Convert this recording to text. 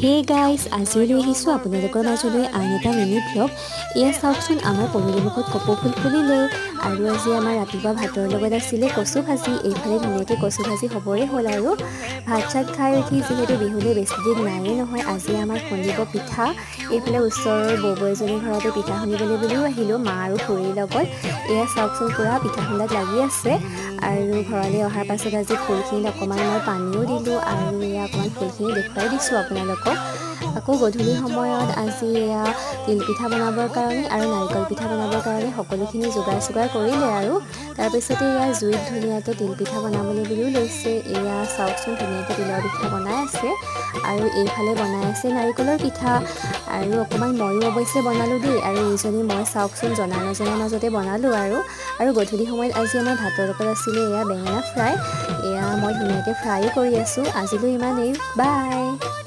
Hey guys, আজি লৈ আহিছোঁ আপোনালোকৰ মাজলৈ আন এটা মিনি ভ্লগ। এয়া চাওকচোন, আমাৰ পদূলিমুখত কপৌ ফুল ফুলিলে। আৰু আজি আমাৰ ৰাতিপুৱা ভাতৰ লগত আছিলে কচু ভাজি। এইফালে ধুনীয়াকৈ কচু ভাজি হ'বৰে হ'ল। আৰু ভাত চাত খাই উঠি যিহেতু বিহুলৈ বেছিদিন নায়েই নহয়, আজি আমাৰ খুন্দিব পিঠা। এইফালে ওচৰৰ বৌ এজনীৰ ঘৰতে পিঠা খুন্দিবলৈ বুলিও আহিলোঁ, মা আৰু খুৰীৰ লগত। এয়া চাওকচোন, পূৰা পিঠা খুন্দাত লাগি আছে। আৰু ঘৰলৈ অহাৰ পাছত আজি ফুলখিনিত অকণমান মই পানীও দিলোঁ, আৰু এয়া অকণমান ফুলখিনি দেখুৱাই দিছোঁ আপোনালোকক। আকৌ গধূলি সময়ত আজি এয়া তিলপিঠা বনাবৰ কাৰণে আৰু নাৰিকল পিঠা বনাবৰ কাৰণে সকলোখিনি যোগাৰ চোগাৰ কৰিলে। আৰু তাৰপিছতে এয়া জুইত ধুনীয়াকৈ তিলপিঠা বনাবলৈ বুলিও লৈছে। এয়া চাওকচোন, ধুনীয়াকৈ তিলৰ পিঠা বনাই আছে, আৰু এইফালে বনাই আছে নাৰিকলৰ পিঠা। আৰু অকণমান ময়ো অৱশ্যে বনালোঁ দেই, আৰু এইজনী মই চাওকচোন জনা নজনাৰ মাজতে বনালোঁ। আৰু গধূলি সময়ত আজি আমাৰ ভাতৰ লগত আছিলে এয়া বেঙেনা ফ্ৰাই। এয়া মই ধুনীয়াকৈ ফ্ৰাইও কৰি আছোঁ। আজিলৈ ইমানেই, বাই।